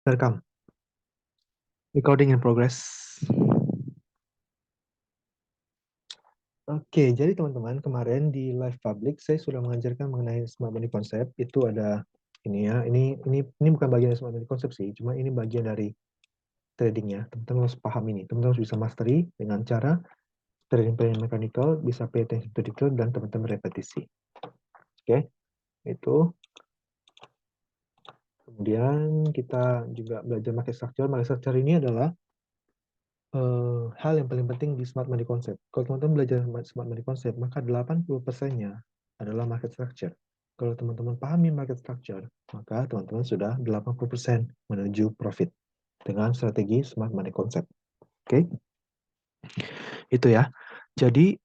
Welcome. Recording in progress. Oke, jadi teman-teman, kemarin di live public saya sudah mengajarkan mengenai smart money concept. Itu ada ini ya. Ini bukan bagian dari smart money concept sih, cuma ini bagian dari tradingnya. Teman-teman harus paham ini. Teman-teman harus bisa mastery dengan cara trading mechanical, bisa pay attention to detail, dan teman-teman repetisi. Oke, itu. Kemudian kita juga belajar market structure. Market structure ini adalah hal yang paling penting di smart money concept. Kalau teman-teman belajar smart money concept, maka 80%-nya adalah market structure. Kalau teman-teman pahami market structure, maka teman-teman sudah 80% menuju profit dengan strategi smart money concept. Oke? Itu ya. Jadi,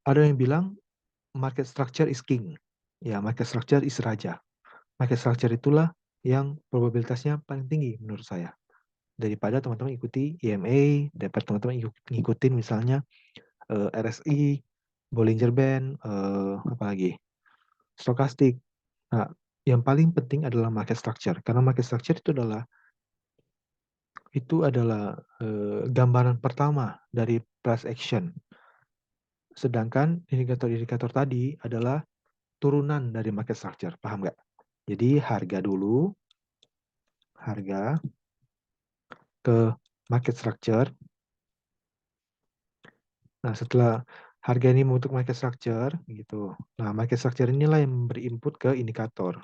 ada yang bilang market structure is king. Ya, market structure is raja. Market structure itulah yang probabilitasnya paling tinggi menurut saya. Daripada teman-teman ikuti EMA, daripada teman-teman ngikutin misalnya RSI, Bollinger Band, apalagi stokastik. Nah, yang paling penting adalah market structure karena market structure itu adalah gambaran pertama dari price action. Sedangkan indikator-indikator tadi adalah turunan dari market structure, paham nggak? Jadi harga dulu, harga ke market structure. Nah, setelah harga ini membentuk market structure, gitu. Nah, market structure inilah yang memberi input ke indikator.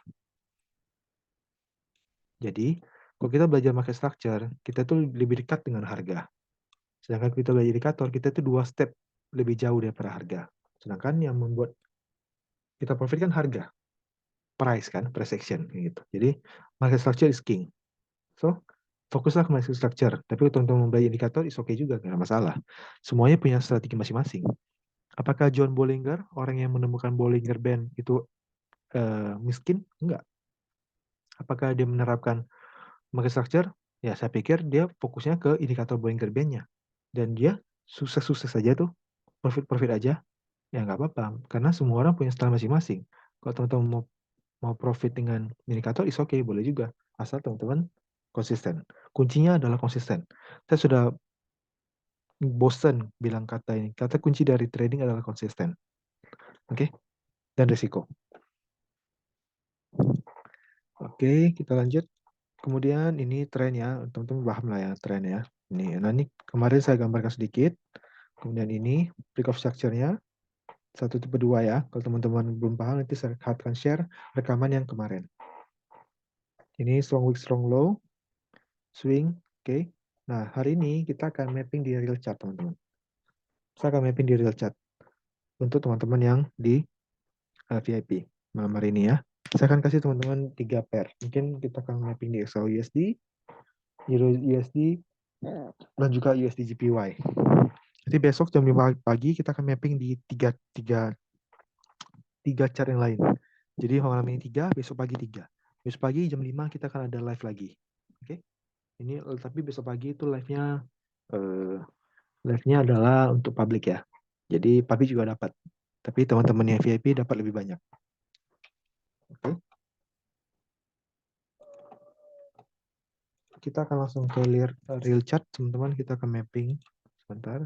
Jadi, kalau kita belajar market structure, kita tuh lebih dekat dengan harga. Sedangkan kita belajar indikator, kita tuh 2 step lebih jauh daripada harga. Sedangkan yang membuat kita profit kan harga, price action gitu. Jadi, market structure is king. So, fokuslah ke market structure. Tapi untuk belajar indikator, is okay juga, nggak masalah. Semuanya punya strategi masing-masing. Apakah John Bollinger, orang yang menemukan Bollinger Band, itu miskin? Enggak. Apakah dia menerapkan market structure? Ya, saya pikir dia fokusnya ke indikator Bollinger Band-nya. Dan dia sukses-sukses saja tuh, profit-profit aja. Ya nggak apa-apa, karena semua orang punya style masing-masing. Kalau teman-teman mau profit dengan indikator, is okay, boleh juga. Asal teman-teman konsisten. Kuncinya adalah konsisten. Saya sudah bosen bilang kata ini. Kata kunci dari trading adalah konsisten. Oke? Dan risiko. Oke, kita lanjut. Kemudian ini tren ya, teman-teman paham lah ya tren ya. Ini kemarin saya gambarkan sedikit. Kemudian ini break of structure-nya 1/2 ya. Kalau teman-teman belum paham nanti saya akan share rekaman yang kemarin. Ini strong week, strong low, swing, oke. Nah, hari ini kita akan mapping di real chart, teman-teman. Saya akan mapping di real chart untuk teman-teman yang di VIP malam hari ini ya. Saya akan kasih teman-teman 3 pair. Mungkin kita akan mapping di XAUUSD, Euro USD, dan juga USD JPY. Jadi besok jam 5 pagi kita akan mapping di tiga chart yang lain. Jadi malam ini 3, besok pagi 3. Besok pagi jam 5 kita akan ada live lagi. Oke. Ini tapi besok pagi itu live-nya adalah untuk publik ya. Jadi publik juga dapat. Tapi teman-teman yang VIP dapat lebih banyak. Oke. Kita akan langsung ke real chart, teman-teman. Kita akan mapping. Sebentar.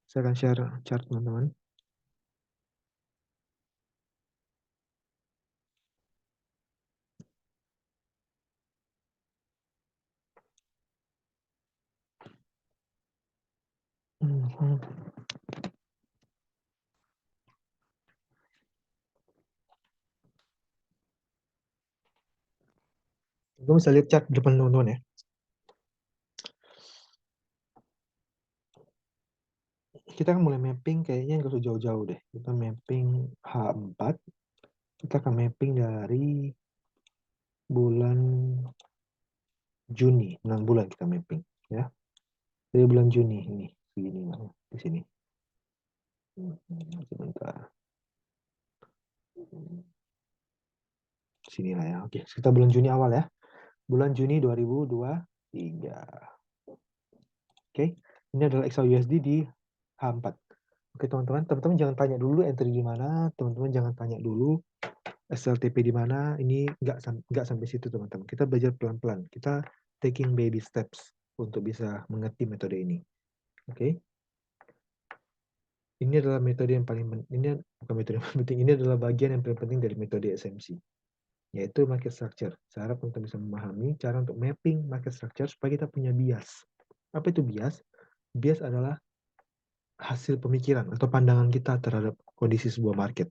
Saya akan share chart, teman-teman. Kamu bisa lihat chart depan teman-teman ya. Kita akan mulai mapping kayaknya nggak usah jauh-jauh deh. Kita mapping H4. Kita akan mapping dari bulan Juni. 6 bulan kita mapping. Ya. Dari bulan Juni ini. Segini di sini. Sebentar. Sini lah ya. Oke, kita bulan Juni awal ya. Bulan Juni 2023. Oke, ini adalah XAUUSD di H4. Oke, teman-teman jangan tanya dulu entry di mana. Teman-teman jangan tanya dulu SLTP di mana, ini nggak sampai situ teman-teman. Kita belajar pelan-pelan. Kita taking baby steps untuk bisa mengerti metode ini. Oke. Ini adalah metode yang ini bukan metode yang paling penting, ini adalah bagian yang paling penting dari metode SMC, yaitu market structure. Saya harap teman-teman bisa memahami cara untuk mapping market structure supaya kita punya bias. Apa itu bias? Bias adalah hasil pemikiran atau pandangan kita terhadap kondisi sebuah market.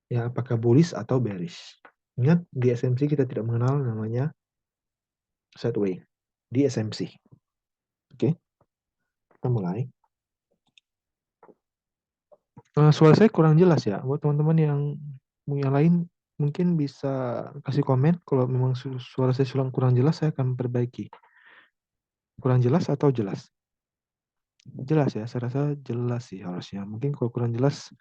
Ya, apakah bullish atau bearish. Ingat, di SMC kita tidak mengenal namanya sideway. Di SMC. Oke, kita mulai. Suara saya kurang jelas ya. Buat teman-teman yang lain mungkin bisa kasih komen. Kalau memang suara saya kurang jelas, saya akan perbaiki. Kurang jelas atau jelas? Jelas ya, saya rasa jelas sih harusnya. Mungkin kalau kurang jelas,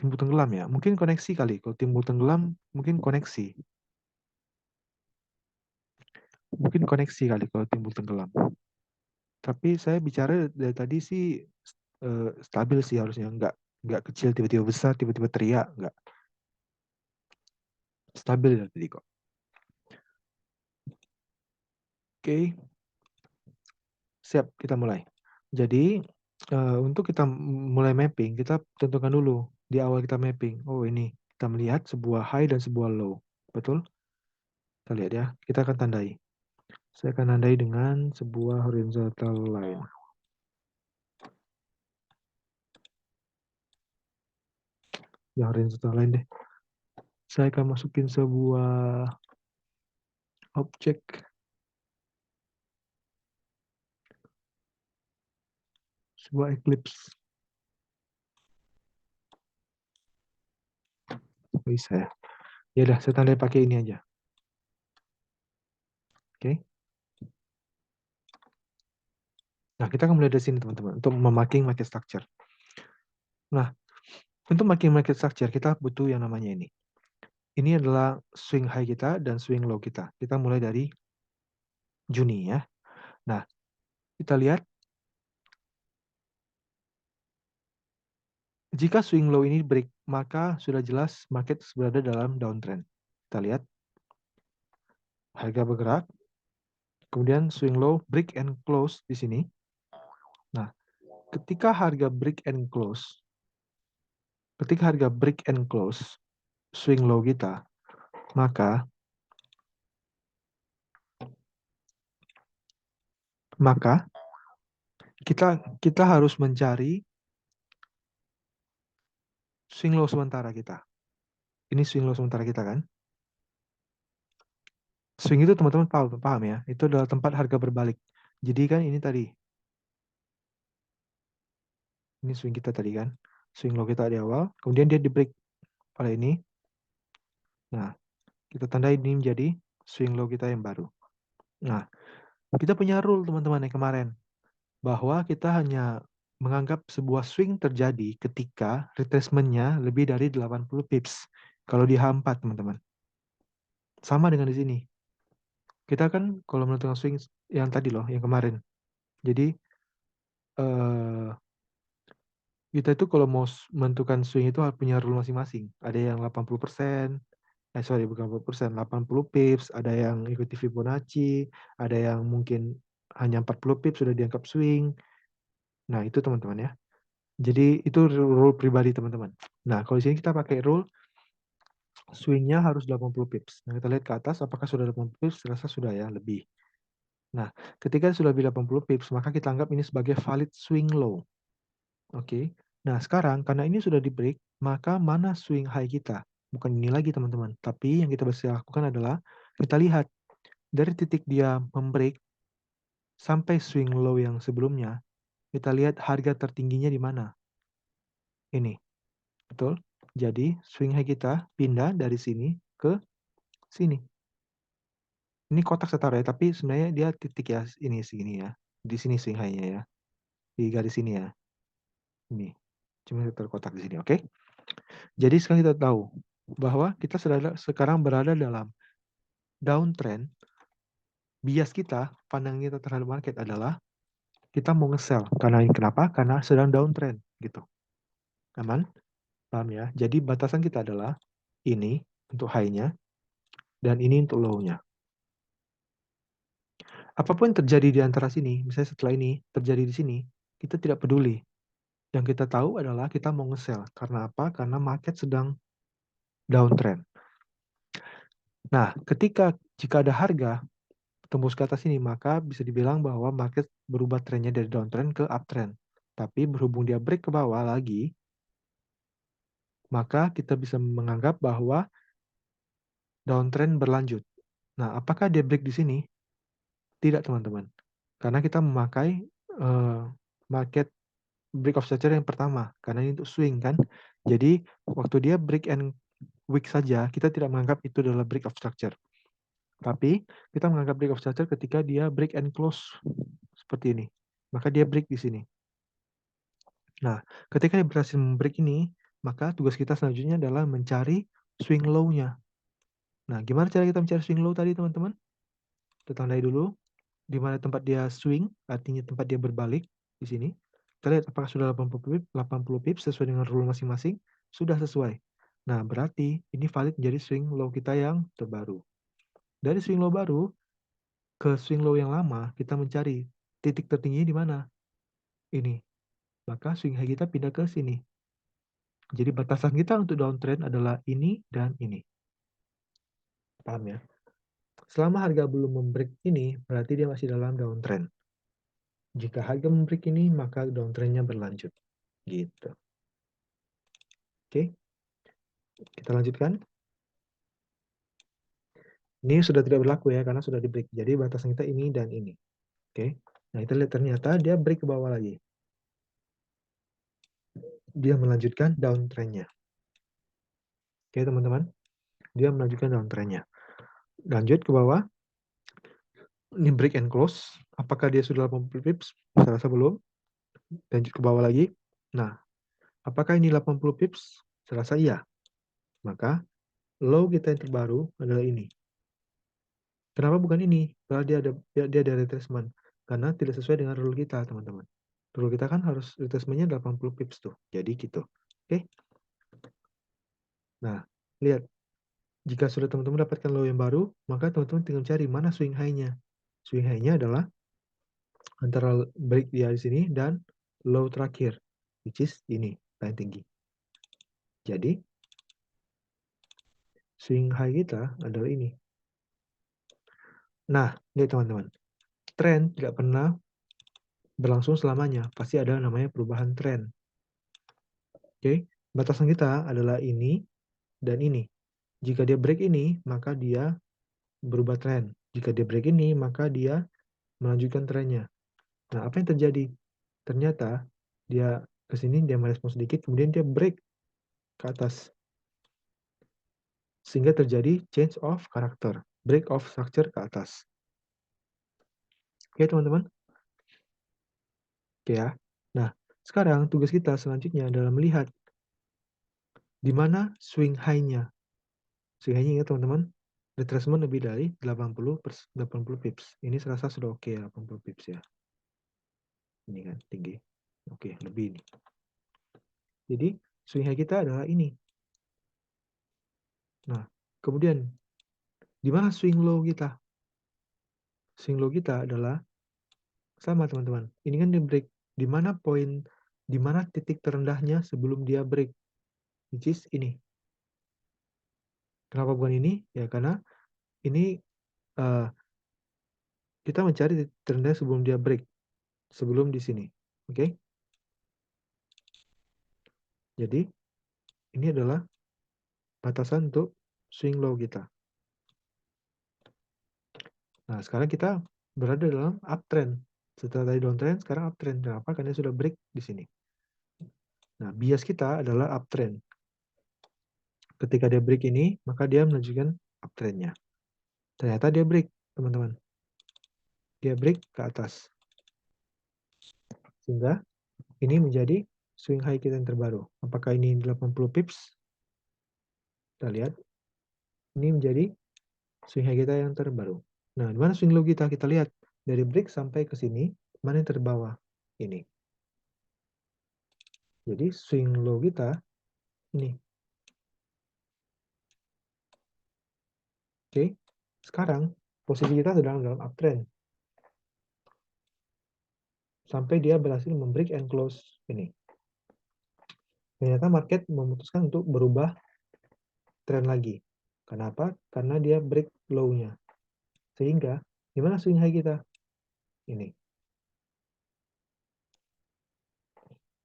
timbul tenggelam ya. Mungkin koneksi kali. Kalau timbul tenggelam, mungkin koneksi. Mungkin koneksi kali kalau timbul tenggelam. Tapi saya bicara dari tadi sih stabil sih harusnya. Nggak kecil tiba-tiba besar, tiba-tiba teriak. Nggak. Stabil dari tadi kok. Oke. Siap, kita mulai. Jadi, untuk kita mulai mapping, kita tentukan dulu di awal kita mapping. Oh, ini kita melihat sebuah high dan sebuah low. Betul? Kita lihat ya. Kita akan tandai. Saya akan tandai dengan sebuah horizontal line. Yang horizontal line deh. Saya akan masukin sebuah objek. Sebuah eclipse. Bisa ya. Ya udah, saya tandai pakai ini aja. Oke. Nah, kita akan mulai dari sini teman-teman untuk memaking market structure. Nah, untuk making market structure kita butuh yang namanya ini. Ini adalah swing high kita dan swing low kita. Kita mulai dari Juni ya. Nah, kita lihat jika swing low ini break, maka sudah jelas market berada dalam downtrend. Kita lihat harga bergerak, kemudian swing low break and close di sini. Nah, ketika harga break and close, swing low kita, maka kita harus mencari swing low sementara kita. Ini swing low sementara kita kan? Swing itu teman-teman paham ya? Itu adalah tempat harga berbalik. Jadi kan ini tadi. Ini swing kita tadi kan. Swing low kita di awal. Kemudian dia di break oleh ini. Nah, kita tandai ini menjadi swing low kita yang baru. Nah, kita punya rule teman-teman yang kemarin. Bahwa kita hanya menganggap sebuah swing terjadi ketika retracement-nya lebih dari 80 pips. Kalau di H4 teman-teman. Sama dengan di sini. Kita kan kalau menentukan swing yang tadi loh, yang kemarin. Jadi kita itu kalau mau menentukan swing itu punya rule masing-masing. Ada yang 80%, bukan 80%, 80 pips, ada yang ikuti Fibonacci, ada yang mungkin hanya 40 pips sudah dianggap swing. Nah, itu teman-teman ya. Jadi itu rule pribadi teman-teman. Nah, kalau di sini kita pakai rule swingnya harus 80 pips. Nah, kita lihat ke atas apakah sudah 80 pips, terasa sudah ya, lebih. Nah, ketika sudah lebih 80 pips, maka kita anggap ini sebagai valid swing low. Oke. Nah, sekarang karena ini sudah di break, maka mana swing high kita? Bukan ini lagi, teman-teman. Tapi yang kita bisa lakukan adalah kita lihat dari titik dia membreak sampai swing low yang sebelumnya, kita lihat harga tertingginya di mana. Ini. Betul? Jadi, swing high kita pindah dari sini ke sini. Ini kotak saya taruh ya, tapi sebenarnya dia titik ya, ini segini ya. Di sini swing high-nya ya. Di garis sini ya. Ini. Cuma saya taruh kotak di sini, oke? Jadi sekarang kita tahu bahwa kita sekarang berada dalam downtrend. Bias kita, pandangan kita terhadap market adalah kita mau nge-sell. Karena kenapa? Karena sedang downtrend gitu. Aman? Paham ya? Jadi batasan kita adalah ini untuk high-nya dan ini untuk low-nya. Apapun yang terjadi di antara sini, misalnya setelah ini terjadi di sini, kita tidak peduli. Yang kita tahu adalah kita mau nge-sell. Karena apa? Karena market sedang downtrend. Nah, jika ada harga tembus ke atas ini, maka bisa dibilang bahwa market berubah trennya dari downtrend ke uptrend. Tapi berhubung dia break ke bawah lagi, maka kita bisa menganggap bahwa downtrend berlanjut. Nah, apakah dia break di sini? Tidak, teman-teman. Karena kita memakai market break of structure yang pertama. Karena ini untuk swing kan. Jadi, waktu dia break and wick saja, kita tidak menganggap itu adalah break of structure. Tapi, kita menganggap break of structure ketika dia break and close seperti ini. Maka dia break di sini. Nah, ketika dia berhasil membreak ini, maka tugas kita selanjutnya adalah mencari swing low-nya. Nah, gimana cara kita mencari swing low tadi, teman-teman? Kita tandai dulu di mana tempat dia swing, artinya tempat dia berbalik di sini. Kita lihat apakah sudah 80 pips sesuai dengan rule masing-masing. Sudah sesuai. Nah, berarti ini valid menjadi swing low kita yang terbaru. Dari swing low baru ke swing low yang lama, kita mencari titik tertinggi di mana? Ini. Maka swing high kita pindah ke sini. Jadi batasan kita untuk downtrend adalah ini dan ini. Paham ya? Selama harga belum membreak ini, berarti dia masih dalam downtrend. Jika harga membreak ini, maka downtrendnya berlanjut. Gitu. Oke, kita lanjutkan. Ini sudah tidak berlaku ya, karena sudah di break. Jadi batasan kita ini dan ini. Oke, nah kita lihat ternyata dia break ke bawah lagi. Dia melanjutkan downtrendnya. Oke teman-teman, dia melanjutkan downtrendnya. Lanjut ke bawah. Ini break and close. Apakah dia sudah 80 pips? Saya rasa belum. Lanjut ke bawah lagi. Nah, apakah ini 80 pips? Saya rasa iya. Maka low kita yang terbaru adalah ini. Kenapa bukan ini? Karena dia ada retracement. Karena tidak sesuai dengan rule kita, teman-teman. Rule kita kan harus retracementnya 80 pips tuh. Jadi gitu. Oke. Nah, lihat. Jika sudah teman-teman dapatkan low yang baru, maka teman-teman tinggal cari mana swing high-nya. Swing high-nya adalah antara break di sini dan low terakhir, which is ini, paling tinggi. Jadi, swing high kita adalah ini. Nah, lihat teman-teman. Trend tidak pernah berlangsung selamanya. Pasti ada namanya perubahan tren. Oke, batasan kita adalah ini dan ini. Jika dia break ini, maka dia berubah tren. Jika dia break ini, maka dia melanjutkan trennya. Nah, apa yang terjadi? Ternyata dia ke sini, dia merespon sedikit, kemudian dia break ke atas. Sehingga terjadi change of character, break of structure ke atas. Oke, teman-teman? Oke ya. Nah, sekarang tugas kita selanjutnya adalah melihat di mana swing high-nya. Swing high-nya ya, teman-teman. Retracement lebih dari 80 pips. Ini serasa sudah oke ya, 80 pips ya. Ini kan tinggi. Oke, lebih ini. Jadi, swing high kita adalah ini. Nah, kemudian di mana swing low kita? Swing low kita adalah sama, teman-teman. Ini kan dia break. Di mana poin, di mana titik terendahnya sebelum dia break? Which is ini. Kenapa bukan ini? Ya, karena ini kita mencari titik terendah sebelum dia break. Sebelum di sini. Oke? Jadi, ini adalah batasan untuk swing low kita. Nah, sekarang kita berada dalam uptrend. Setelah tadi downtrend, sekarang uptrend. Kenapa? Karena sudah break di sini. Nah, bias kita adalah uptrend. Ketika dia break ini, maka dia menunjukkan uptrendnya. Ternyata dia break, teman-teman. Dia break ke atas. Sehingga ini menjadi swing high kita yang terbaru. Apakah ini 80 pips? Kita lihat. Ini menjadi swing high kita yang terbaru. Nah, di mana swing low kita? Kita lihat. Dari break sampai ke sini, mana yang terbawah? Ini. Jadi swing low kita Ini. Oke. Sekarang posisi kita sedang dalam uptrend. Sampai dia berhasil membreak and close ini. Ternyata market memutuskan untuk berubah tren lagi. Kenapa? Karena dia break low-nya. Sehingga, gimana swing high kita? Ini.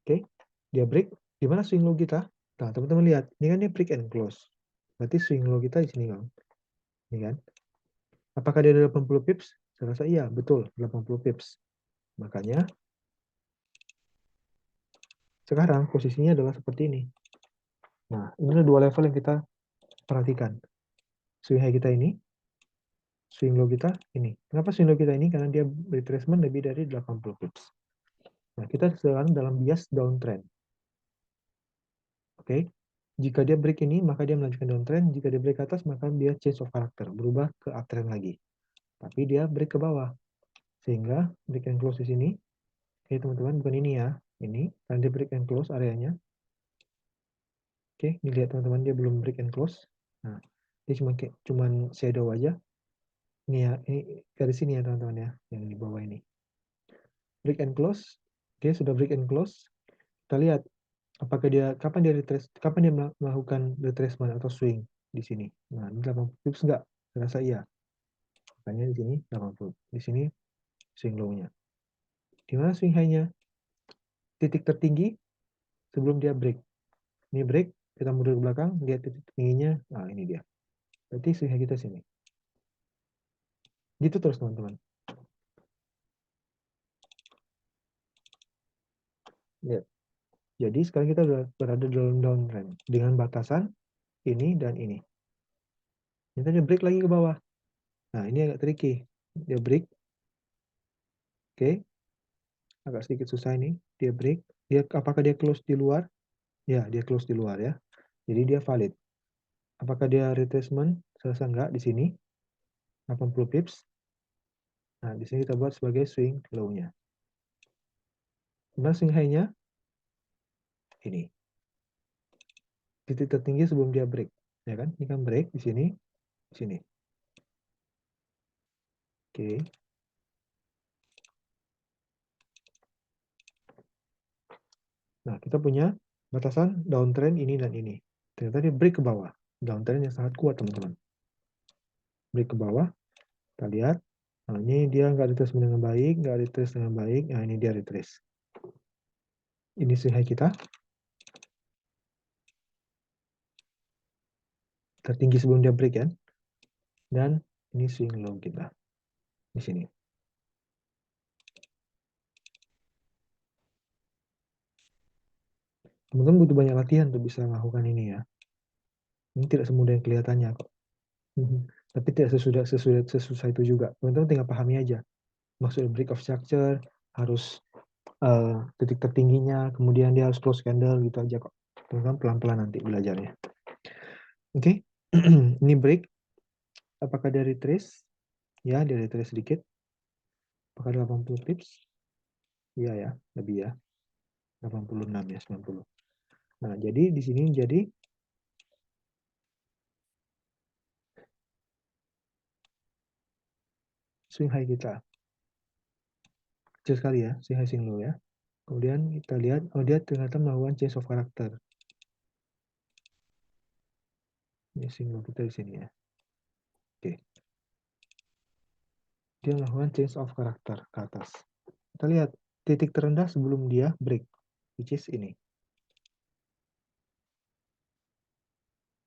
Oke, dia break. Gimana swing low kita? Nah, teman-teman lihat. Ini kan dia break and close. Berarti swing low kita di sini, Bang. Ini kan. Apakah dia ada 80 pips? Saya rasa iya, betul. 80 pips. Makanya, sekarang posisinya adalah seperti ini. Nah, ini dua level yang kita perhatikan. Swing high kita ini, swing low kita ini. Kenapa swing low kita ini? Karena dia retracement lebih dari 80 pips. Nah, kita sekarang dalam bias downtrend. Oke. Jika dia break ini, maka dia melanjutkan downtrend. Jika dia break ke atas, maka dia change of character, berubah ke uptrend lagi. Tapi dia break ke bawah. Sehingga break and close di sini. Oke, teman-teman, bukan ini ya. Ini, karena dia break and close areanya. Oke, ini lihat teman-teman, dia belum break and close. Nah, dia cuma shadow aja. Ini ya, ini garis sini ya teman-teman ya, yang di bawah ini. Break and close. Oke, sudah break and close. Kita lihat apakah kapan dia melakukan retracement atau swing di sini. Nah, ini 80 pips enggak? Saya rasa iya. Makanya di sini 80. Di sini swing low-nya. Di mana swing high-nya? Titik tertinggi sebelum dia break. Ini break, kita mundur ke belakang, lihat titik tingginya. Nah, ini dia. Berarti swing high kita sini. Gitu terus teman-teman. Lihat. Jadi sekarang kita berada dalam downtrend dengan batasan ini dan ini. Kita dia break lagi ke bawah. Nah, ini agak tricky. Dia break. Oke. Agak sedikit susah ini. Dia break. Apakah dia close di luar? Ya, dia close di luar ya. Jadi dia valid. Apakah dia retracement? Selesai enggak di sini. 80 pips. Nah, di sini kita buat sebagai swing low-nya. Nah, swing high-nya ini. Titik tertinggi sebelum dia break. Ya kan? Ini kan break di sini. Di sini. Oke. Nah, kita punya batasan downtrend ini dan ini. Ternyata dia break ke bawah. Downtrend yang sangat kuat, teman-teman. Break ke bawah. Kita lihat. Nah, ini dia nggak retrace dengan baik, nggak retrace dengan baik. Nah, ini dia retrace. Ini swing high kita. Tertinggi sebelum dia break ya. Dan ini swing low kita. Di sini. Teman-teman butuh banyak latihan untuk bisa melakukan ini ya. Ini tidak semudah yang kelihatannya kok. Tapi tidak sesusah itu juga. Teman-teman tinggal pahami aja. Maksud break of structure, harus titik tertingginya, kemudian dia harus close candle gitu aja kok. Teman-teman pelan-pelan nanti belajarnya. Oke. Ini break. Apakah dia retrace? Ya, dia retrace sedikit. Apakah 80 pips? Iya ya, lebih ya. 86 ya, 90. Nah, jadi di sini jadi swing high kita. Kecil sekali ya, swing high, swing low ya. Kemudian kita lihat, oh dia ternyata melakukan change of character. Ini swing low kita di sini ya. Oke. Dia melakukan change of character ke atas. Kita lihat titik terendah sebelum dia break, which is ini.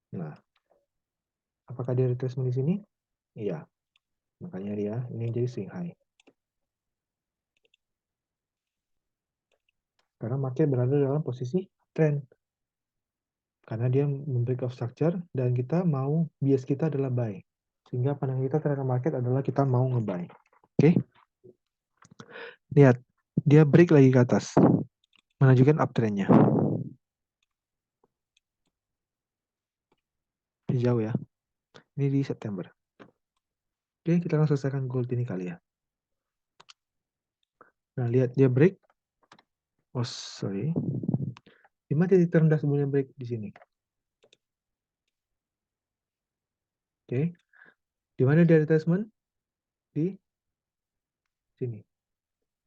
Nah, apakah dia retracement di sini? Iya. Makanya dia ini jadi swing high. Karena market berada dalam posisi trend. Karena dia membreak of structure dan kita mau bias kita adalah buy. Sehingga pandangan kita terhadap market adalah kita mau nge-buy. Oke. Lihat, dia break lagi ke atas. Menunjukkan uptrendnya. Ini jauh ya. Ini di September. Oke, kita langsung selesaikan gold ini kali ya. Nah, lihat dia break. Oh, sorry. Di mana titik terendah sebelumnya break? Di sini. Oke. Di mana dia retracement? Di sini.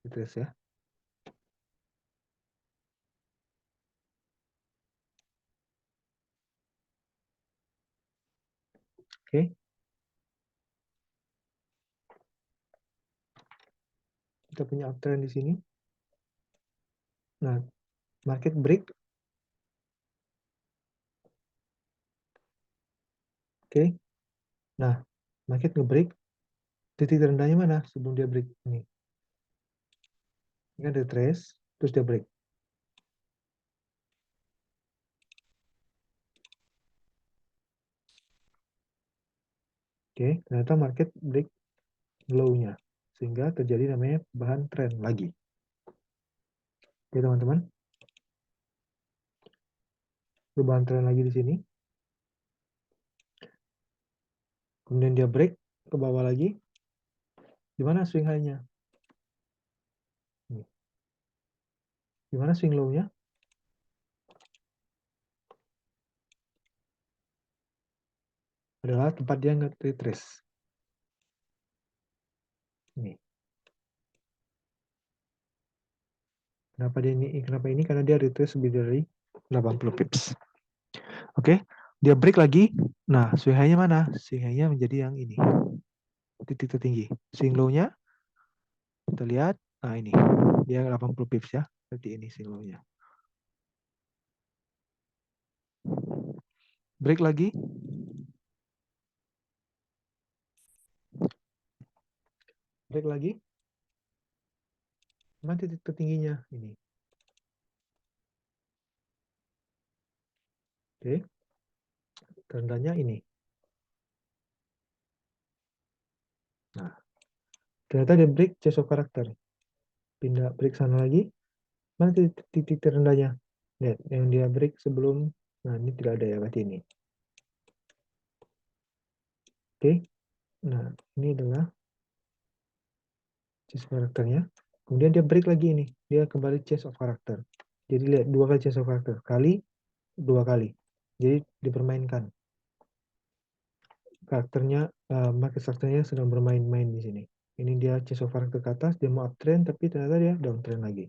Retrace ya. Oke. Kita punya uptrend di sini. Nah, market break. Oke. Nah, market nge-break. Titik terendahnya mana sebelum dia break ini? Ini kan retrace, terus dia break. Oke, ternyata market break low-nya. Sehingga terjadi namanya bahan trend lagi. Oke, teman-teman. Perubahan trend lagi di sini. Kemudian dia break ke bawah lagi. Di mana swing high-nya? Di mana swing low-nya? Adalah tempat dia nge-retrace. Ini. Kenapa ini? Karena dia retrace lebih dari 80 pips. Oke, dia break lagi. Nah, swing high-nya mana? Swing high-nya menjadi yang ini. Titik tertinggi. Swing low-nya kita lihat. Nah, ini. Dia 80 pips ya. Berarti ini swing low-nya. Break lagi. Break lagi. Mana titik tertingginya? Ini. Oke. Terendahnya ini. Nah, ternyata dia break chase of character. Pindah break sana lagi. Mana titik terendahnya? Lihat, yang dia break sebelum. Nah, ini tidak ada ya, berarti ini. Oke. Nah, ini adalah chase of karakternya. Kemudian dia break lagi ini. Dia kembali chase of character. Jadi lihat, dua kali chase of character. Dua kali. Jadi dipermainkan. Market karakternya sedang bermain-main di sini. Ini dia chase of character ke atas, dia mau uptrend, tapi ternyata dia downtrend lagi.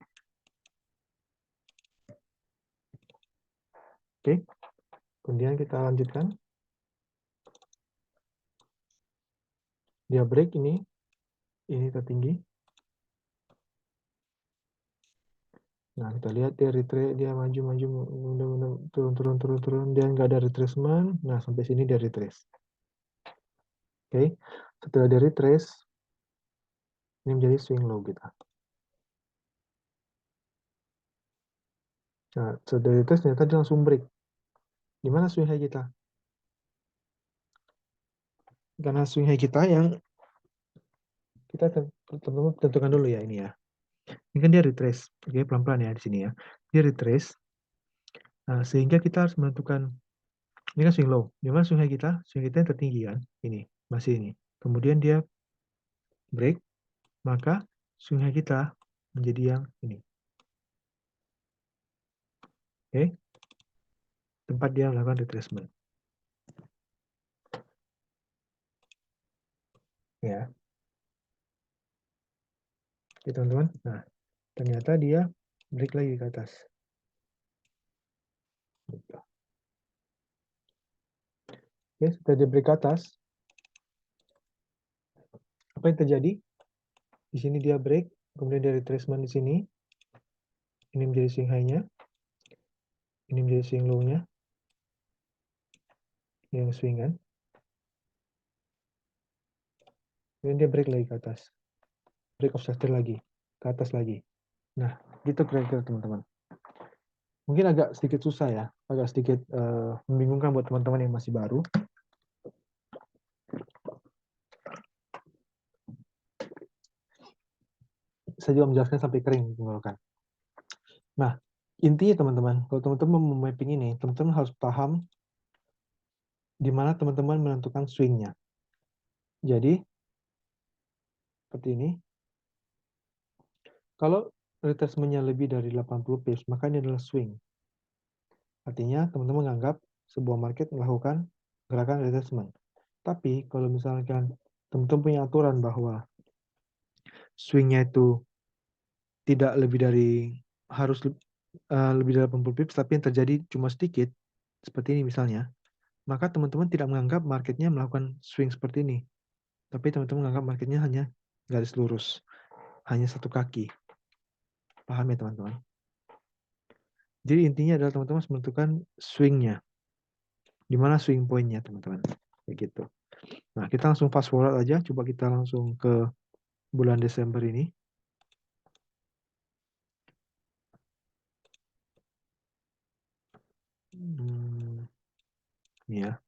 Oke. Kemudian kita lanjutkan. Dia break ini tertinggi. Nah, kita lihat dia retrace, dia maju, turun, dia nggak ada retracement. Nah, sampai sini dia retrace. Oke, setelah dia retrace, ini menjadi swing low kita. Nah, setelah retrace ternyata dia langsung break. Di mana swing high kita? Karena swing high kita yang kita tentukan dulu ya ini ya. Ini kan dia retrace. Oke, pelan-pelan ya di sini ya. Dia retrace. Nah, sehingga kita harus menentukan ini kan swing low. Di mana swing high kita? Swing kita yang tertinggi kan? Ini, masih ini. Kemudian dia break, maka swing high kita menjadi yang ini. Oke. Tempat dia melakukan retracement. Ya. Oke, teman-teman. Nah, ternyata dia break lagi ke atas. Oke, setelah dia break ke atas, apa yang terjadi? Di sini dia break, kemudian dia retracement di sini. Ini menjadi swing high-nya. Ini menjadi swing low-nya. Yang swing kan. Kemudian dia break lagi ke atas. Break of structure lagi. Ke atas lagi. Nah, gitu kira-kira teman-teman. Mungkin agak sedikit susah ya. Agak sedikit membingungkan buat teman-teman yang masih baru. Saya juga menjelaskan sampai kering tenggorokan. Nah, intinya teman-teman, kalau teman-teman mau mapping ini, teman-teman harus paham di mana teman-teman menentukan swing-nya. Jadi, seperti ini. Kalau retracement-nya lebih dari 80 pips, maka ini adalah swing. Artinya, teman-teman menganggap sebuah market melakukan gerakan retracement. Tapi kalau misalkan teman-teman punya aturan bahwa swingnya itu tidak lebih dari harus lebih dari 80 pips, tapi yang terjadi cuma sedikit, seperti ini misalnya, maka teman-teman tidak menganggap marketnya melakukan swing seperti ini. Tapi teman-teman menganggap marketnya hanya garis lurus, hanya satu kaki. Paham ya teman-teman? Jadi intinya adalah teman-teman harus menentukan swingnya. Di mana swing pointnya teman-teman. Kayak gitu. Nah kita langsung fast forward aja. Coba kita langsung ke bulan Desember ini. Ini ya.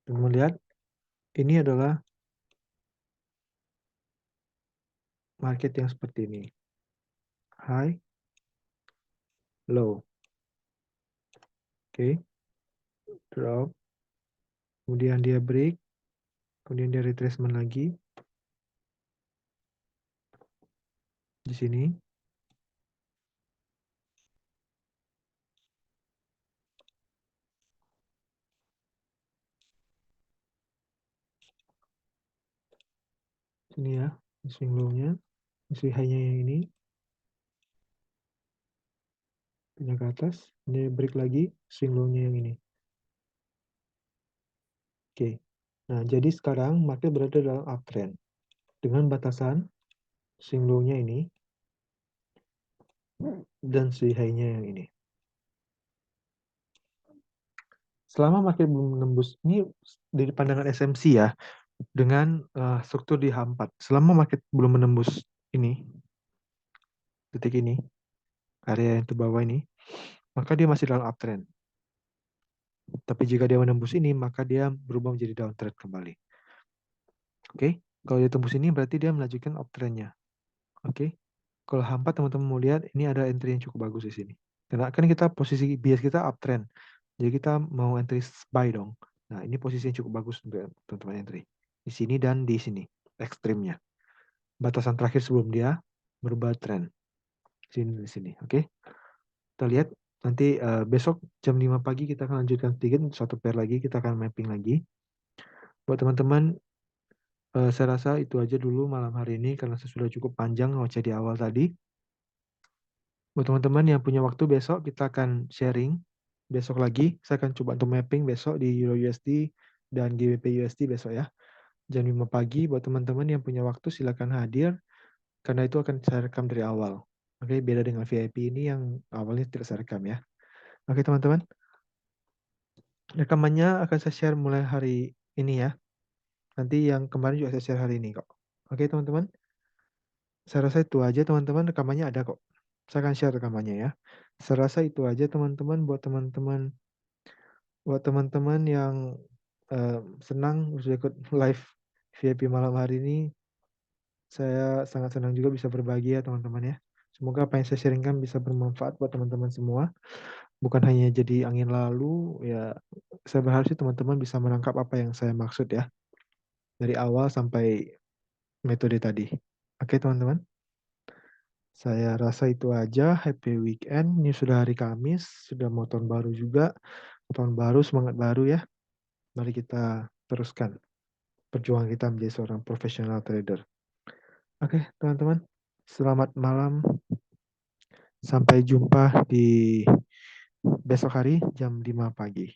Teman-teman lihat. Ini adalah market yang seperti ini. High. Low. Oke. Drop. Kemudian dia break. Kemudian dia retracement lagi. Di sini. Sini ya. Swing low-nya. Swing high-nya yang ini. Pindah ke atas. Ini break lagi. Swing low-nya yang ini. Oke. Nah, jadi sekarang market berada dalam uptrend. Dengan batasan swing low-nya ini dan swing high-nya yang ini. Selama market belum menembus, ini dari pandangan SMC ya, dengan struktur di H4. Selama market belum menembus ini, titik ini, area yang terbawah ini, maka dia masih dalam uptrend. Tapi jika dia menembus ini, maka dia berubah menjadi downtrend kembali. Oke, kalau dia tembus ini berarti dia melanjutkan uptrendnya. Oke, kalau H4 teman-teman mau lihat, ini ada entry yang cukup bagus di sini. Karena kan kita posisi bias kita uptrend, jadi kita mau entry buy dong. Nah, ini posisi yang cukup bagus untuk teman-teman entry. Di sini dan di sini, ekstrimnya. Batasan terakhir sebelum dia berubah trend. Sini di sini, oke? Kita lihat nanti besok jam 5 pagi kita akan lanjutkan sedikit satu pair lagi, kita akan mapping lagi. Buat teman-teman, saya rasa itu aja dulu malam hari ini karena saya sudah cukup panjang ngoceh di awal tadi. Buat teman-teman yang punya waktu besok kita akan sharing besok lagi. Saya akan coba untuk mapping besok di Euro USD dan GBP USD besok ya. Jam 5 pagi buat teman-teman yang punya waktu silakan hadir karena itu akan saya rekam dari awal. Oke, beda dengan VIP ini yang awalnya tidak saya rekam ya. Oke teman-teman, rekamannya akan saya share mulai hari ini ya. Nanti yang kemarin juga saya share hari ini kok. Oke teman-teman, saya rasa itu aja teman-teman, rekamannya ada kok. Saya akan share rekamannya ya. Saya rasa itu aja teman-teman buat teman-teman yang senang bisa ikut live VIP malam hari ini. Saya sangat senang juga bisa berbagi ya teman-teman ya. Semoga apa yang saya sharingkan bisa bermanfaat buat teman-teman semua. Bukan hanya jadi angin lalu, ya saya berharap sih teman-teman bisa menangkap apa yang saya maksud ya. Dari awal sampai metode tadi. Oke teman-teman. Saya rasa itu aja. Happy weekend. Ini sudah hari Kamis. Sudah mau tahun baru juga. Tahun baru, semangat baru ya. Mari kita teruskan perjuangan kita menjadi seorang profesional trader. Oke teman-teman. Selamat malam. Sampai jumpa di besok hari jam 5 pagi.